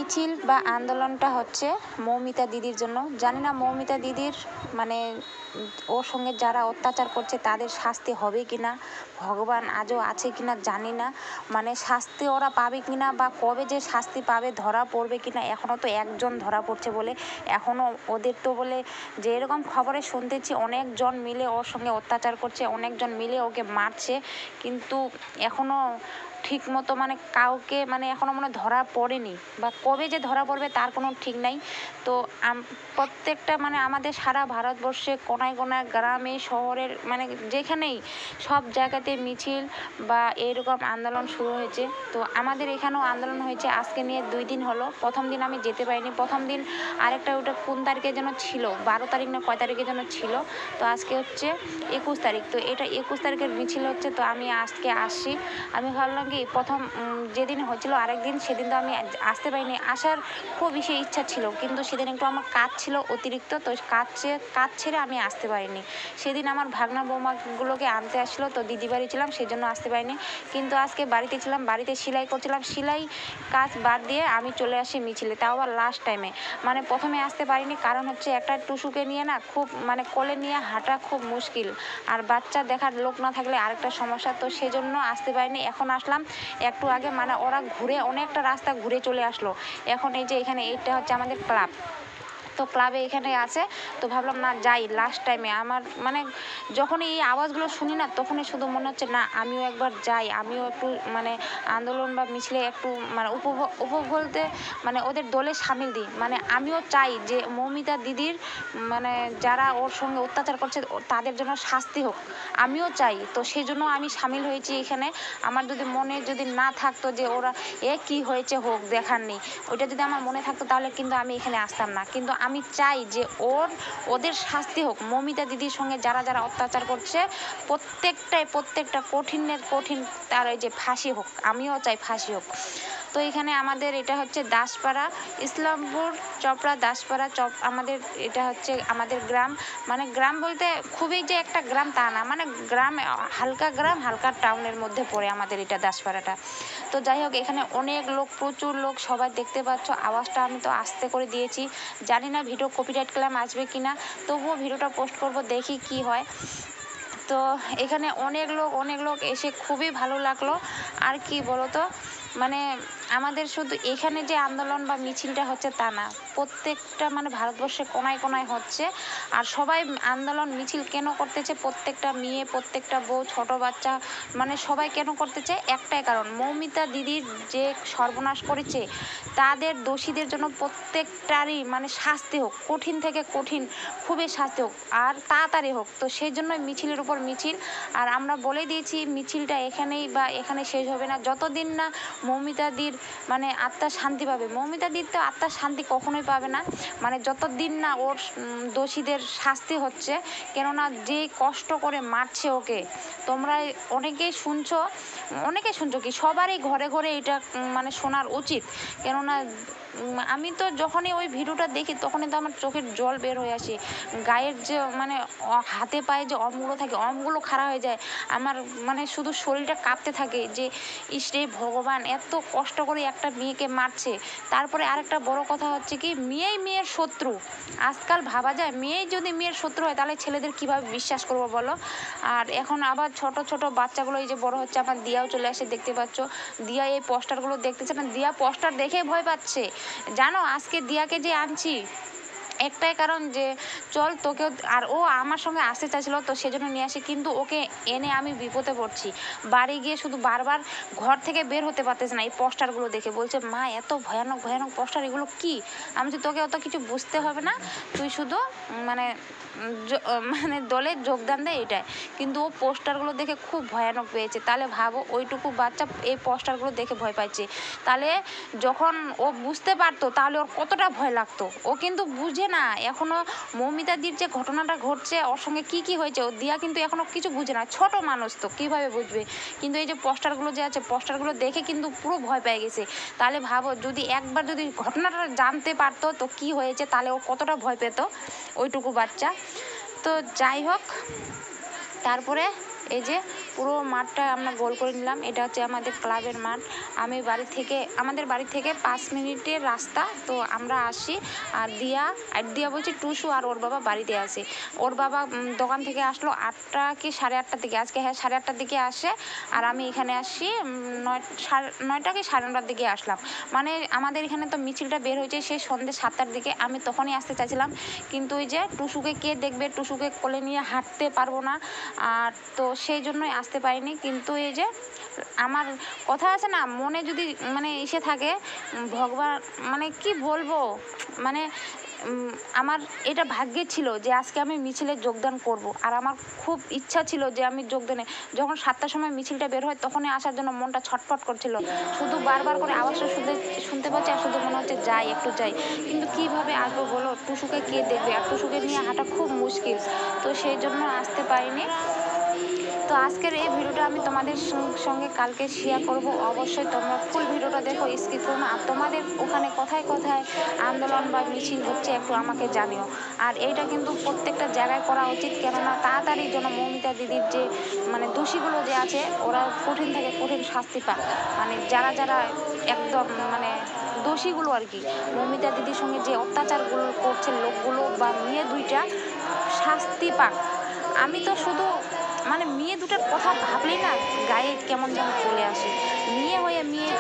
মিছিল বা আন্দোলনটা হচ্ছে মৌমিতা দিদির জন্য। জানি না মৌমিতা দিদির মানে ওর সঙ্গে যারা অত্যাচার করছে তাদের শাস্তি হবে কি না, ভগবান আজও আছে কি না জানি না। মানে শাস্তি ওরা পাবে কি না বা কবে যে শাস্তি পাবে, ধরা পড়বে কি না। এখনও তো একজন ধরা পড়ছে বলে, এখনও ওদের তো বলে যে এরকম খবরে শুনতেছি অনেকজন মিলে ওর সঙ্গে অত্যাচার করছে, অনেকজন মিলে ওকে মারছে, কিন্তু এখনও ঠিক মতো মানে কাউকে মানে এখনও মনে ধরা পড়েনি বা কবে যে ধরা পড়বে তার কোনো ঠিক নাই। তো প্রত্যেকটা মানে আমাদের সারা ভারতবর্ষে কোনায় কোনায় গ্রামে শহরের মানে যেখানেই সব জায়গাতে মিছিল বা এরকম আন্দোলন শুরু হয়েছে। তো আমাদের এখানেও আন্দোলন হয়েছে, আজকে নিয়ে 2 দিন হলো। প্রথম দিন আমি যেতে পারিনি, প্রথম দিন আরেকটা ওটা কোন তারিখে যেন ছিল, 12 তারিখ না কয় তারিখে যেন ছিল। তো আজকে হচ্ছে 21 তারিখ, তো এটা 21 তারিখের মিছিল হচ্ছে। তো আমি আজকে আসি, আমি ভাবলাম কি প্রথম যেদিন হয়েছিল আরেকদিন সেদিন তো আমি আসতে পারিনি, আসার খুব বেশি ইচ্ছা ছিল, কিন্তু সেদিন একটু আমার কাজ ছিল অতিরিক্ত, তো কাজ ছেড়ে আমি আসতে পারিনি। সেদিন আমার ভাগনা বৌমাগুলোকে আনতে আসলো, তো দিদি বাড়ি ছিলাম সেই জন্য আসতে পারিনি। কিন্তু আজকে বাড়িতে ছিলাম, বাড়িতে সেলাই করছিলাম, সেলাই কাজ বাদ দিয়ে আমি চলে আসি মিছিলে, তাও আবার লাস্ট টাইমে। মানে প্রথমে আসতে পারিনি কারণ হচ্ছে একটা টুসুকে নিয়ে না খুব মানে কোলে নিয়ে হাঁটা খুব মুশকিল, আর বাচ্চা দেখার লোক না থাকলে আরেকটা সমস্যা, তো সেজন্য আসতে পারিনি। এখন আসলাম একটু আগে, মানে ওরা ঘুরে অনেকটা রাস্তা ঘুরে চলে আসলো। এখন এই যে এখানে এইটা হচ্ছে আমাদের ক্লাব, তো ক্লাবে এখানে আছে, তো ভাবলাম না যাই লাস্ট টাইমে। আমার মানে যখনই এই আওয়াজগুলো শুনি না তখনই শুধু মনে হচ্ছে না আমিও একবার যাই, আমিও একটু মানে আন্দোলন বা মিছিলে একটু মানে উপভোগ বলতে মানে ওদের দলে সামিল দিই। মানে আমিও চাই যে মৌমিতা দিদির মানে যারা ওর সঙ্গে অত্যাচার করছে তাদের জন্য শাস্তি হোক, আমিও চাই। তো সেই জন্য আমি সামিল হয়েছি এখানে। আমার যদি মনে যদি না থাকতো যে ওরা কী হয়েছে হোক দেখার নেই, ওইটা যদি আমার মনে থাকতো তাহলে কিন্তু আমি এখানে আসতাম না। কিন্তু আমি চাই যে ওদের শাস্তি হোক, মৌমিতা দিদির সঙ্গে যারা যারা অত্যাচার করছে প্রত্যেকটা কঠিনের কঠিন তার ওই যে ফাঁসি হোক, আমিও চাই ফাঁসি হোক। তো এখানে আমাদের এটা হচ্ছে দাসপাড়া, ইসলামপুর চপড়া দাসপাড়া আমাদের এটা হচ্ছে আমাদের গ্রাম। মানে গ্রাম বলতে খুবই যে একটা গ্রাম তা না, মানে গ্রাম হালকা টাউনের মধ্যে পড়ে আমাদের এটা দাসপাড়াটা। তো যাই হোক, এখানে অনেক লোক, প্রচুর লোক, সবাই দেখতে পাচ্ছ। আওয়াজটা আমি তো আস্তে করে দিয়েছি, জানি না ভিডিও কপিরাইট ক্লেম আসবে কি না, তবুও ভিডিওটা পোস্ট করব, দেখি কি হয়। তো এখানে অনেক লোক এসে খুবই ভালো লাগলো। আর কি বলো তো, মানে আমাদের শুধু এখানে যে আন্দোলন বা মিছিলটা হচ্ছে তা না, প্রত্যেকটা মানে ভারতবর্ষে কোনায় কোনায় হচ্ছে। আর সবাই আন্দোলন মিছিল কেন করতেছে, প্রত্যেকটা মেয়ে, প্রত্যেকটা বউ, ছোট বাচ্চা, মানে সবাই কেন করতেছে, একটাই কারণ, মৌমিতা দিদির যে সর্বনাশ করেছে তাদের দোষীদের জন্য প্রত্যেকটারই মানে শাস্তি হোক, কঠিন থেকে কঠিন খুবই শাস্তি হোক, আর তাড়াতাড়ি হোক। তো সেই জন্যই মিছিলের উপর মিছিল। আর আমরা বলে দিয়েছি মিছিলটা এখানেই বা এখানে শেষ হবে না যতদিন না মৌমিতাদির মানে আত্মার শান্তি পাবে। মৌমিতাদির তো আত্মার শান্তি কখনোই পাবে না, মানে যতদিন না ওর দোষীদের শাস্তি হচ্ছে। কেননা যে কষ্ট করে মারছে ওকে, তোমরা অনেকেই শুনছো কি, সবারই ঘরে ঘরে এটা মানে শোনার উচিত। কেননা আমি তো যখনই ওই ভিডিওটা দেখি তখনই তো আমার চোখের জল বের হয়ে আসে, গায়ের যে মানে হাতে পায়ে যে অঙ্গগুলো থাকে অঙ্গগুলো খাড়া হয়ে যায় আমার, মানে শুধু শরীরটা কাঁপতে থাকে যে ইস রে ভগবান, এত কষ্ট করে একটা মেয়েকে মারছে। তারপরে আরেকটা বড় কথা হচ্ছে কি, মেয়ের শত্রু। আজকাল ভাবা যায় মেয়েই যদি মেয়ের শত্রু হয় তাহলে ছেলেদের কিভাবে বিশ্বাস করবো বলো। আর এখন আবার ছোট ছোট বাচ্চাগুলো এই যে বড় হচ্ছে, আমার দিয়াও চলে আসে, দেখতে পাচ্ছ দিয়া এই পোস্টারগুলো দেখতেছে, মানে দিয়া পোস্টার দেখে ভয় পাচ্ছে। জানো আজকে দিয়াকে যে আনছি একটাই কারণ যে চল তোকেও, আর ও আমার সঙ্গে আসতে চাইছিল তো সেজন্য নিয়ে আসি, কিন্তু ওকে এনে আমি বিপদে পড়ছি। বাড়ি গিয়ে শুধু বারবার ঘর থেকে বের হতে পারতেছে না এই পোস্টারগুলো দেখে, বলছে মা এত ভয়ানক ভয়ানক পোস্টার, এগুলো কি? আমি তো তোকে অত কিছু বুঝতে হবে না, তুই শুধু মানে দলে যোগদান দেয় এটাই। কিন্তু ও পোস্টারগুলো দেখে খুব ভয়ানক পেয়েছে। তাহলে ভাবো ওইটুকু বাচ্চা এই পোস্টারগুলো দেখে ভয় পাচ্ছে, তাহলে যখন ও বুঝতে পারতো তাহলে ওর কতটা ভয় লাগতো। ও কিন্তু বুঝে না এখনও, মৌমিতাদির যে ঘটনাটা ঘটছে ওর সঙ্গে কী হয়েছে, ও দিয়া কিন্তু এখনও কিছু বুঝে না, ছোট মানুষ তো কীভাবে বুঝবে। কিন্তু এই যে পোস্টারগুলো যে আছে পোস্টারগুলো দেখে কিন্তু পুরো ভয় পেয়ে গেছে। তাহলে ভাবো যদি একবার যদি ঘটনাটা জানতে পারতো তো কী হয়েছে, তাহলে ও কতটা ভয় পেত ওইটুকু বাচ্চা। তো যাই হোক, তারপরে এই যে পুরো মাঠটা আমরা গোল করে নিলাম। এটা হচ্ছে আমাদের ক্লাবের মাঠ। আমাদের বাড়ি থেকে 5 মিনিটের রাস্তা। তো আমরা আসি, আর দিয়া বলছি টুসু আর ওর বাবা বাড়িতে আসে। ওর বাবা দোকান থেকে আসলো 8টা কি 8:30টার দিকে, আজকে হ্যাঁ 8:30টার দিকে আসে, আর আমি এখানে আসি 9টা কি 9:30টার দিকে আসলাম। মানে আমাদের এখানে তো মিছিলটা বের হয়েছে সেই সন্ধ্যে 7টার দিকে। আমি তখনই আসতে চাইছিলাম, কিন্তু ওই যে টুসুকে কে দেখবে, টুসুকে কোলে নিয়ে হাঁটতে পারবো না, আর তো সেই জন্যই আসতে পারিনি। কিন্তু এই যে আমার কথা আছে না, মনে যদি মানে এসে থাকে ভগবান, মানে কি বলবো, মানে আমার এটা ভাগ্যে ছিল যে আজকে আমি মিছিলে যোগদান করব। আর আমার খুব ইচ্ছা ছিল যে আমি যোগদানে, যখন 7টার সময় মিছিলটা বের হয় তখনই আসার জন্য মনটা ছটফট করছিল। শুধু বারবার করে আওয়াজটা শুনতে পাচ্ছি, আর শুধু মনে হচ্ছে যাই, একটু যাই, কিন্তু কিভাবে আসবো বলো, টুসুকে কে দেখবে, আর টুসুকে নিয়ে হাঁটা খুব মুশকিল। তো সেই জন্য আসতে পারিনি। তো আজকের এই ভিডিওটা আমি তোমাদের সঙ্গে কালকে শেয়ার করব। অবশ্যই তোমরা ফুল ভিডিওটা দেখো, স্কিপ করো না। আর তোমাদের ওখানে কোথায় কোথায় আন্দোলন বা মিছিল হচ্ছে একটু আমাকে জানিও। আর এইটা কিন্তু প্রত্যেকটা জায়গায় করা উচিত, কেননা তাড়াতাড়ি যেন মৌমিতা দিদির যে মানে দোষীগুলো যে আছে ওরা কঠিন থেকে কঠিন শাস্তি পাক। মানে যারা যারা একদম মানে দোষীগুলো আর কি, মৌমিতা দিদির সঙ্গে যে অত্যাচারগুলো করছে লোকগুলো বা মেয়ে দুইটা, শাস্তি পাক। আমি তো শুধু মানে মেয়ে দুটার কথা ভাবলেই না গায়ে কেমন যেন চলে আসে। মেয়ে হয়ে মেয়ে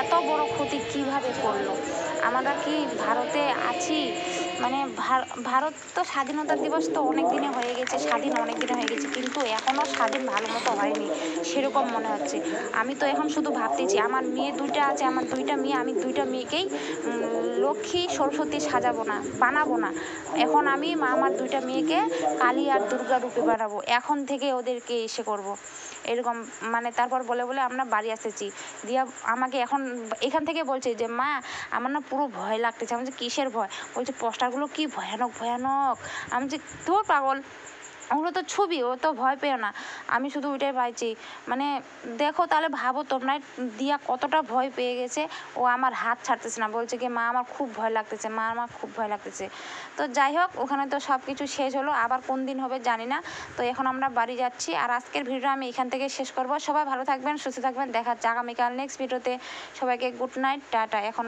এত বড় ক্ষতি কিভাবে করলো। আমরা কি ভারতে আছি, মানে ভারত তো স্বাধীনতা দিবস তো অনেক দিনে হয়ে গেছে, স্বাধীন অনেক দিনে হয়ে গেছে, কিন্তু এখনও স্বাধীন ভালো মতো হয়নি সেরকম মনে হচ্ছে। আমি তো এখন শুধু ভাবতেছি আমার মেয়ে দুইটা আছে, আমার দুইটা মেয়ে, আমি দুইটা মেয়েকেই লক্ষ্মী সরস্বতী সাজাবো না, বানাবো না। এখন আমি আমার দুইটা মেয়েকে কালী আর দুর্গা রূপে বানাবো, এখন থেকে ওদেরকে এসে করব এরকম। মানে তারপর বলে বলে আমরা বাড়ি আসতেছি। দিয়া আমাকে এখন এখান থেকে বলছে যে মা আমার না পুরো ভয় লাগতেছে। আমি যে কিসের ভয়? বলছে পোস্টারগুলো কি ভয়ানক ভয়ানক। আমি যে তোর পাগল, ওগুলো তো ছবি, ও তো ভয় পেও না। আমি শুধু ওইটাই পাইছি। মানে দেখো তাহলে ভাবো তোমরা, দিয়া কতটা ভয় পেয়ে গেছে। ও আমার হাত ছাড়তেছে না, বলছে কি মা আমার খুব ভয় লাগতেছে, মা আমার খুব ভয় লাগতেছে। তো যাই হোক, ওখানে তো সব কিছু শেষ হলো, আবার কোন দিন হবে জানি না। তো এখন আমরা বাড়ি যাচ্ছি, আর আজকের ভিডিও আমি এখান থেকে শেষ করব। সবাই ভালো থাকবেন, সুস্থ থাকবেন, দেখা হচ্ছে আগামীকাল নেক্সট ভিডিওতে। সবাইকে গুড নাইট, টাটা। এখন